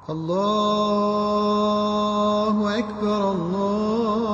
اللہ اکبر اللہ۔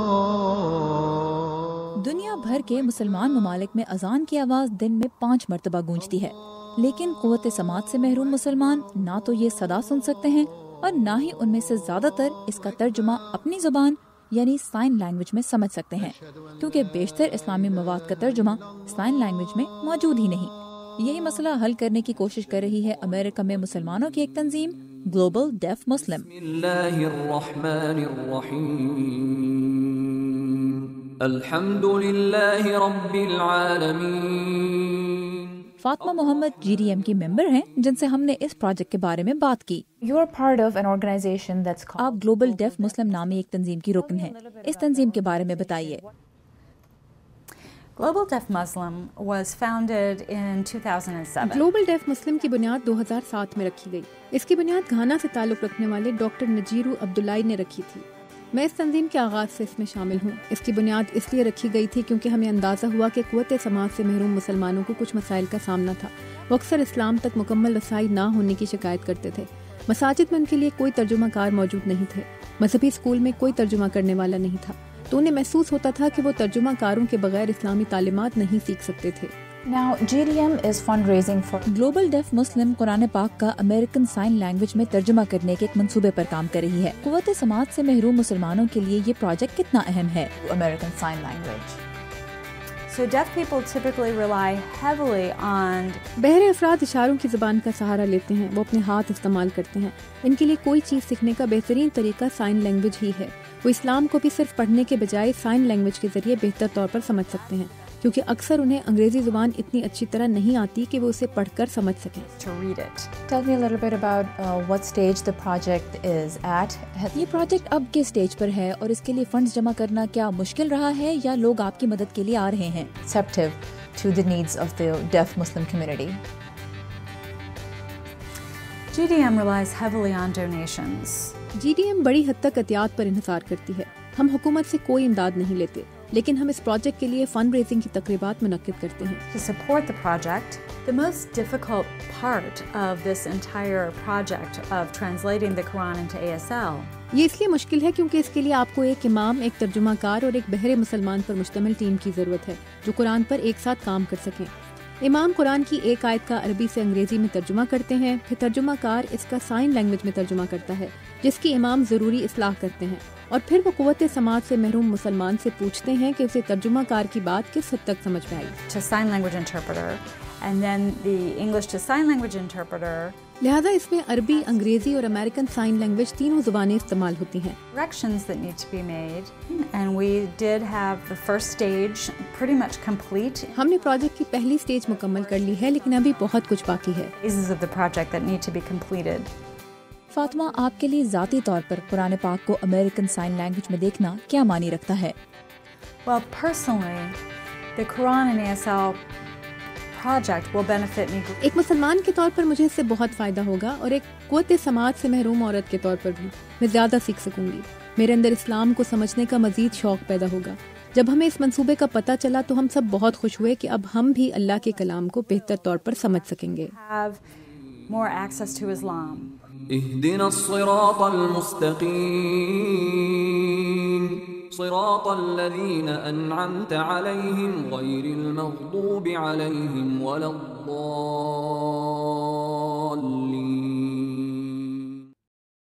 دنیا بھر کے مسلمان ممالک میں اذان کی آواز دن میں 5 مرتبہ گونجتی ہے، لیکن قوت سماعت سے محروم مسلمان نہ تو یہ صدا سن سکتے ہیں اور نہ ہی ان میں سے زیادہ تر اس کا ترجمہ اپنی زبان یعنی سائن لینگویج میں سمجھ سکتے ہیں، کیونکہ بیشتر اسلامی مواد کا ترجمہ سائن لینگویج میں موجود ہی نہیں۔ یہی مسئلہ حل کرنے کی کوشش کر رہی ہے امریکہ میں مسلمانوں کی ایک تنظیم گلوبل ڈیف مسلم۔ بسم اللہ الرحمن الرحیم الحمد للہ رب العالمین۔ فاطمہ محمد GDM کی ممبر ہیں جن سے ہم نے اس پروجیکٹ کے بارے میں بات کی۔ آپ گلوبل ڈیف مسلم نامی ایک تنظیم کی رکن ہیں، اس تنظیم کے بارے میں بتائیے۔ Global Deaf Muslim was founded in 2007. Global Deaf مسلم کی بنیاد 2007 میں رکھی گئی۔ اس کی بنیاد گھانا سے تعلق رکھنے والے ڈاکٹر نجیرو عبداللہ نے رکھی تھی۔ میں اس تنظیم کے آغاز سے اس میں شامل ہوں۔ اس کی بنیاد اس لیے رکھی گئی تھی کیونکہ ہمیں اندازہ ہوا کہ قوت سماعت سے محروم مسلمانوں کو کچھ مسائل کا سامنا تھا۔ وہ اکثر اسلام تک مکمل رسائی نہ ہونے کی شکایت کرتے تھے۔ مساجد میں ان کے لیے کوئی ترجمہ کار موجود نہیں تھے، مذہبی اسکول میں کوئی ترجمہ کرنے والا نہیں تھا، تو انہیں محسوس ہوتا تھا کہ وہ ترجمہ کاروں کے بغیر اسلامی تعلیمات نہیں سیکھ سکتے تھے۔ Now, GDM is fundraising for Global Deaf Muslim قرآن پاک کا امریکن سائن لینگویج میں ترجمہ کرنے کے ایک منصوبے پر کام کر رہی ہے۔ قوت سماعت سے محروم مسلمانوں کے لیے یہ پروجیکٹ کتنا اہم ہے؟ American Sign Language. So deaf people typically rely heavily on بہرے افراد اشاروں کی زبان کا سہارا لیتے ہیں، وہ اپنے ہاتھ استعمال کرتے ہیں۔ ان کے لیے کوئی چیز سیکھنے کا بہترین طریقہ سائن لینگویج ہی ہے۔ وہ اسلام کو بھی صرف پڑھنے کے بجائے سائن لینگویج کے ذریعے بہتر طور پر سمجھ سکتے ہیں، کیونکہ اکثر انہیں انگریزی زبان اتنی اچھی طرح نہیں آتی کہ وہ اسے پڑھ کر سمجھ سکیں۔ to read it. Tell me a little bit about what stage the project is at. یہ پروجیکٹ اب کس سٹیج پر ہے اور اس کے لیے فنڈز جمع کرنا کیا مشکل رہا ہے یا لوگ آپ کی مدد کے لیے آ رہے ہیں؟ Receptive to the needs of the deaf Muslim community. GDM relies heavily on donations. GDM بڑی حد تک عطیات پر انحصار کرتی ہے۔ ہم حکومت سے کوئی امداد نہیں لیتے، لیکن ہم اس پروجیکٹ کے لیے فنڈ ریزنگ کی تقریبات منعقد کرتے ہیں۔ To support the project, the most difficult part of this entire project of translating the Quran into ASL یہ اس لیے مشکل ہے کیونکہ اس کے لیے آپ کو ایک امام، ایک ترجمہ کار اور ایک بہرے مسلمان پر مشتمل ٹیم کی ضرورت ہے جو قرآن پر ایک ساتھ کام کر سکیں۔ امام قرآن کی ایک آیت کا عربی سے انگریزی میں ترجمہ کرتے ہیں، پھر ترجمہ کار اس کا سائن لینگویج میں ترجمہ کرتا ہے جس کی امام ضروری اصلاح کرتے ہیں، اور پھر وہ قوت سماعت سے محروم مسلمان سے پوچھتے ہیں کہ اسے ترجمہ کار کی بات کس حد تک سمجھ میں آئی۔ to sign language interpreter, and then the English to sign language interpreter. لہٰذا اس میں عربی، انگریزی اور امریکن سائن لینگویج تینوں زبانیں استعمال ہوتی ہیں۔ Corrections that need to be made, and we did have the first stage pretty much complete. ہم نے پروجیکٹ کی پہلی سٹیج مکمل کر لی ہے، لیکن ابھی بہت کچھ باقی ہے۔ Phases of the project that need to be completed. Fatima, آپ کے لیے ذاتی طور پر قرآن پاک کو امریکن سائن لینگویج میں دیکھنا کیا معنی رکھتا ہے؟ Well, personally, the Quran and ASL project will benefit me. ایک مسلمان کے طور پر مجھے اس سے بہت فائدہ ہوگا، اور ایک قوت سماعت سے محروم عورت کے طور پر بھی میں زیادہ سیکھ سکوں گی۔ میرے اندر اسلام کو سمجھنے کا مزید شوق پیدا ہوگا۔ جب ہمیں اس منصوبے کا پتہ چلا تو ہم سب بہت خوش ہوئے کہ اب ہم بھی اللہ کے کلام کو بہتر طور پر سمجھ سکیں گے۔ Have more access to Islam. اهدنا الصراط المستقيم صراط الذين أنعمت عليهم غير المغضوب عليهم ولا الضالين